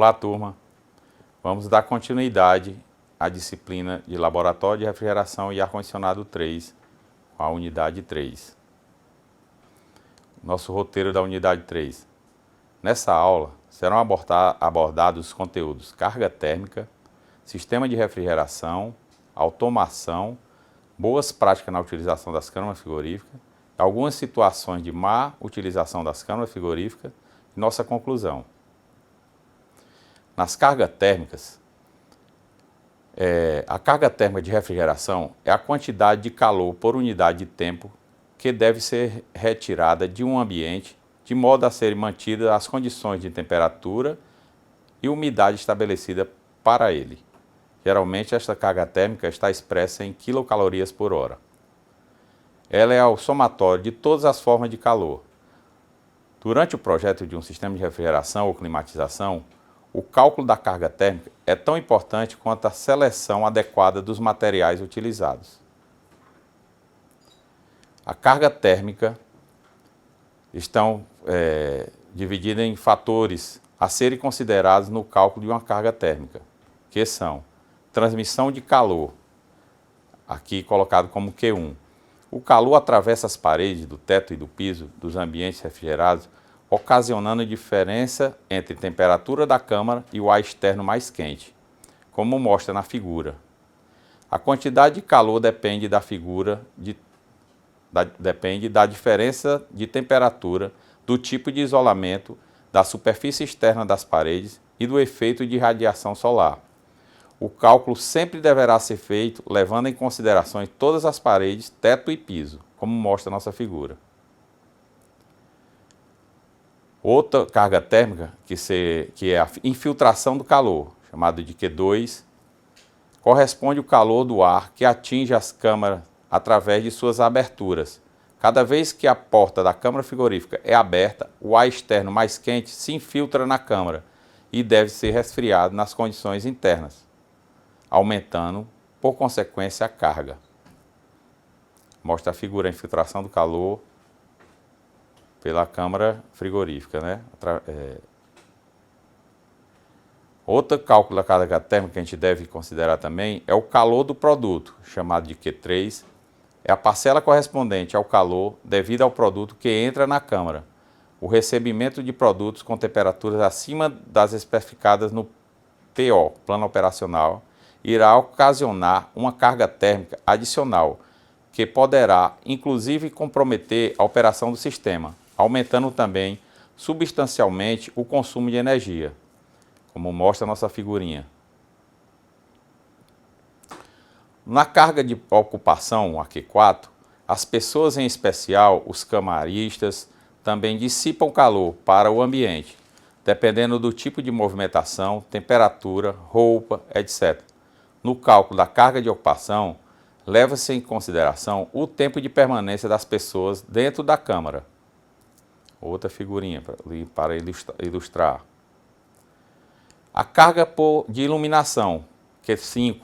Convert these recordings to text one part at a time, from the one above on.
Olá, turma. Vamos dar continuidade à disciplina de Laboratório de Refrigeração e Ar-Condicionado 3, com a unidade 3. Nosso roteiro da unidade 3. Nessa aula, serão abordados os conteúdos carga térmica, sistema de refrigeração, automação, boas práticas na utilização das câmaras frigoríficas, algumas situações de má utilização das câmaras frigoríficas e nossa conclusão. Nas cargas térmicas, a carga térmica de refrigeração é a quantidade de calor por unidade de tempo que deve ser retirada de um ambiente de modo a serem mantidas as condições de temperatura e umidade estabelecida para ele. Geralmente, esta carga térmica está expressa em quilocalorias por hora. Ela é o somatório de todas as formas de calor. Durante o projeto de um sistema de refrigeração ou climatização, o cálculo da carga térmica é tão importante quanto a seleção adequada dos materiais utilizados. A carga térmica estão divididas em fatores a serem considerados no cálculo de uma carga térmica, que são transmissão de calor, aqui colocado como Q1. O calor atravessa as paredes do teto e do piso dos ambientes refrigerados, ocasionando diferença entre a temperatura da câmara e o ar externo mais quente, como mostra na figura. A quantidade de calor depende da diferença de temperatura, do tipo de isolamento, da superfície externa das paredes e do efeito de radiação solar. O cálculo sempre deverá ser feito levando em consideração todas as paredes, teto e piso, como mostra nossa figura. Outra carga térmica, que é a infiltração do calor, chamado de Q2, corresponde ao calor do ar que atinge as câmaras através de suas aberturas. Cada vez que a porta da câmara frigorífica é aberta, o ar externo mais quente se infiltra na câmara e deve ser resfriado nas condições internas, aumentando, por consequência, a carga. Mostra a figura, a infiltração do calor pela câmara frigorífica, né? Outro cálculo da carga térmica que a gente deve considerar também é o calor do produto, chamado de Q3. É a parcela correspondente ao calor devido ao produto que entra na câmara. O recebimento de produtos com temperaturas acima das especificadas no PO, plano operacional, irá ocasionar uma carga térmica adicional, que poderá, inclusive, comprometer a operação do sistema, aumentando também substancialmente o consumo de energia, como mostra a nossa figurinha. Na carga de ocupação, a Q4, as pessoas, em especial os camaristas, também dissipam calor para o ambiente, dependendo do tipo de movimentação, temperatura, roupa, etc. No cálculo da carga de ocupação, leva-se em consideração o tempo de permanência das pessoas dentro da câmara. Outra figurinha para ilustrar. A carga de iluminação, Q5,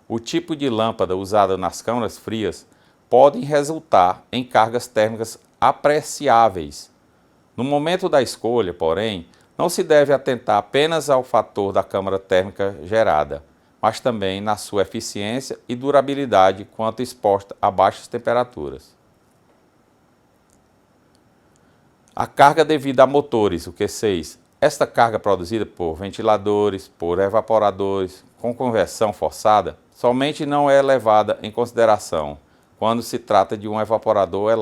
o tipo de lâmpada usada nas câmaras frias podem resultar em cargas térmicas apreciáveis. No momento da escolha, porém, não se deve atentar apenas ao fator da câmara térmica gerada, mas também na sua eficiência e durabilidade quando exposta a baixas temperaturas. A carga devida a motores, o Q6. Esta carga produzida por ventiladores, por evaporadores, com conversão forçada, somente não é levada em consideração quando se trata de um evaporador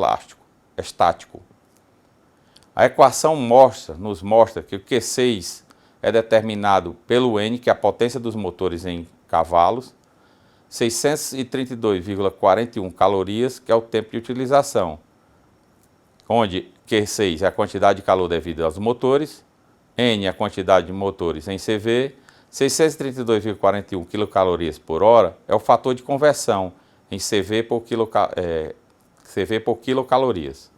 estático. A equação nos mostra que o Q6 é determinado pelo N, que é a potência dos motores em cavalos, 632,41 calorias, que é o tempo de utilização, onde Q6 é a quantidade de calor devida aos motores, N é a quantidade de motores em CV, 632,41 quilocalorias por hora é o fator de conversão em CV por quilocalorias.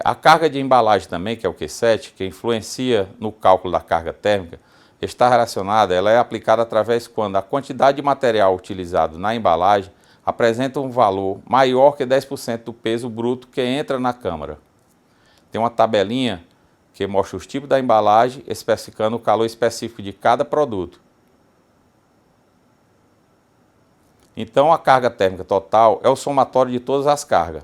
A carga de embalagem também, que é o Q7, que influencia no cálculo da carga térmica, está relacionada, ela é aplicada através quando a quantidade de material utilizado na embalagem apresenta um valor maior que 10% do peso bruto que entra na câmara. Tem uma tabelinha que mostra os tipos da embalagem, especificando o calor específico de cada produto. Então, a carga térmica total é o somatório de todas as cargas.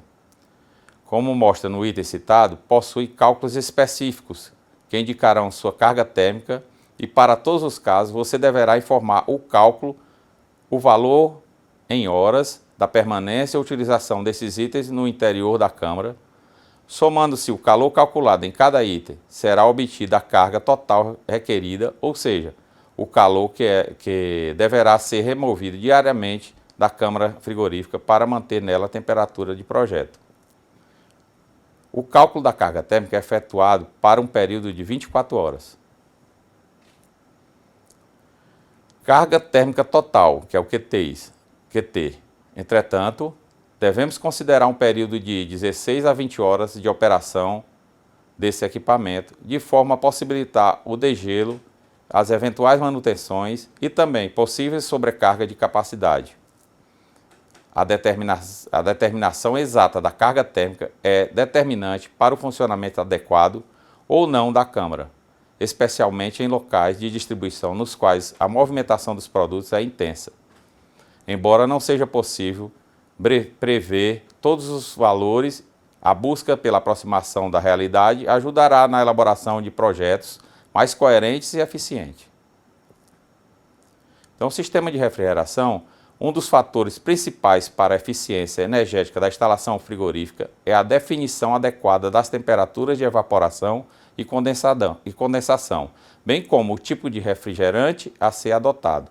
Como mostra no item citado, possui cálculos específicos que indicarão sua carga térmica e, para todos os casos, você deverá informar o cálculo, o valor em horas da permanência e utilização desses itens no interior da câmara. Somando-se o calor calculado em cada item, será obtida a carga total requerida, ou seja, o calor que deverá ser removido diariamente da câmara frigorífica para manter nela a temperatura de projeto. O cálculo da carga térmica é efetuado para um período de 24 horas. Carga térmica total, que é o QT. Entretanto, devemos considerar um período de 16 a 20 horas de operação desse equipamento, de forma a possibilitar o degelo, as eventuais manutenções e também possíveis sobrecarga de capacidade. A determinação exata da carga térmica é determinante para o funcionamento adequado ou não da câmara, especialmente em locais de distribuição nos quais a movimentação dos produtos é intensa. Embora não seja possível prever todos os valores, a busca pela aproximação da realidade ajudará na elaboração de projetos mais coerentes e eficientes. Então, o sistema de refrigeração, um dos fatores principais para a eficiência energética da instalação frigorífica é a definição adequada das temperaturas de evaporação e condensação, bem como o tipo de refrigerante a ser adotado.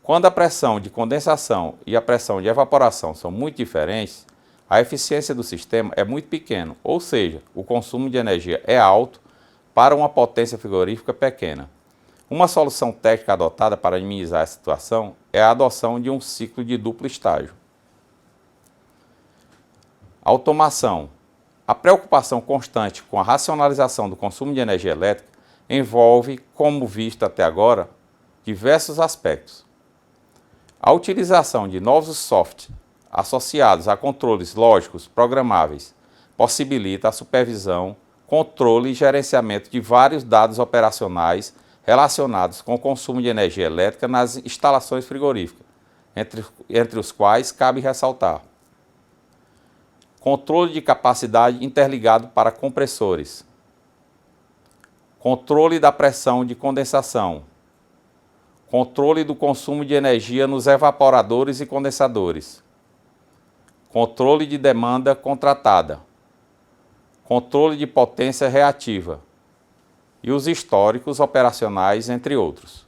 Quando a pressão de condensação e a pressão de evaporação são muito diferentes, a eficiência do sistema é muito pequena, ou seja, o consumo de energia é alto para uma potência frigorífica pequena. Uma solução técnica adotada para minimizar essa situação é a adoção de um ciclo de duplo estágio. Automação. A preocupação constante com a racionalização do consumo de energia elétrica envolve, como visto até agora, diversos aspectos. A utilização de novos softwares associados a controles lógicos programáveis possibilita a supervisão, controle e gerenciamento de vários dados operacionais relacionados com o consumo de energia elétrica nas instalações frigoríficas, entre os quais cabe ressaltar: controle de capacidade interligado para compressores, controle da pressão de condensação, controle do consumo de energia nos evaporadores e condensadores, controle de demanda contratada, controle de potência reativa e os históricos operacionais, entre outros.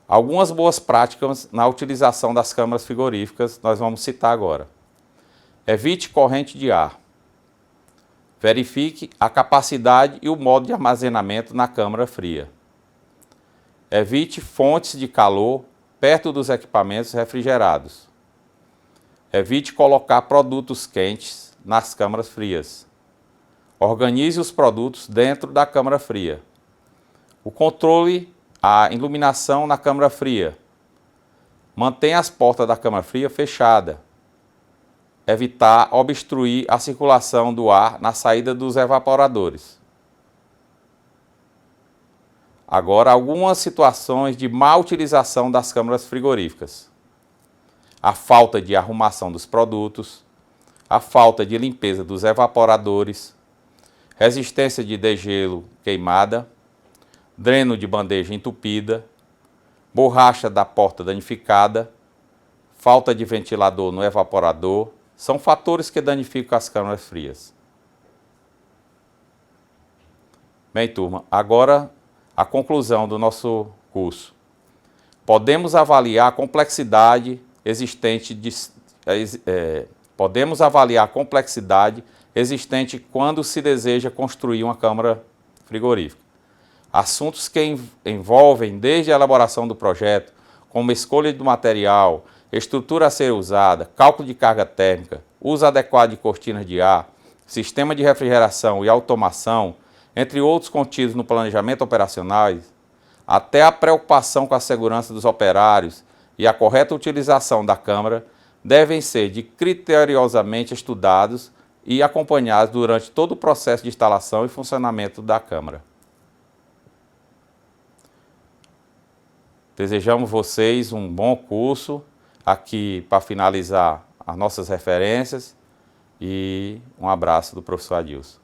Algumas boas práticas na utilização das câmaras frigoríficas nós vamos citar agora. Evite corrente de ar. Verifique a capacidade e o modo de armazenamento na câmara fria. Evite fontes de calor perto dos equipamentos refrigerados. Evite colocar produtos quentes nas câmaras frias. Organize os produtos dentro da câmara fria. O controle, a iluminação na câmara fria. Mantenha as portas da câmara fria fechadas. Evitar obstruir a circulação do ar na saída dos evaporadores. Agora, algumas situações de má utilização das câmaras frigoríficas. A falta de arrumação dos produtos, a falta de limpeza dos evaporadores, resistência de degelo queimada, dreno de bandeja entupida, borracha da porta danificada, falta de ventilador no evaporador, são fatores que danificam as câmaras frias. Bem, turma, agora a conclusão do nosso curso. Podemos avaliar a complexidade existente quando se deseja construir uma câmara frigorífica. Assuntos que envolvem desde a elaboração do projeto, como escolha do material, estrutura a ser usada, cálculo de carga térmica, uso adequado de cortinas de ar, sistema de refrigeração e automação, entre outros contidos no planejamento operacional, até a preocupação com a segurança dos operários e a correta utilização da câmara, devem ser criteriosamente estudados e acompanhados durante todo o processo de instalação e funcionamento da câmara. Desejamos vocês um bom curso, aqui para finalizar as nossas referências, e um abraço do professor Adilson.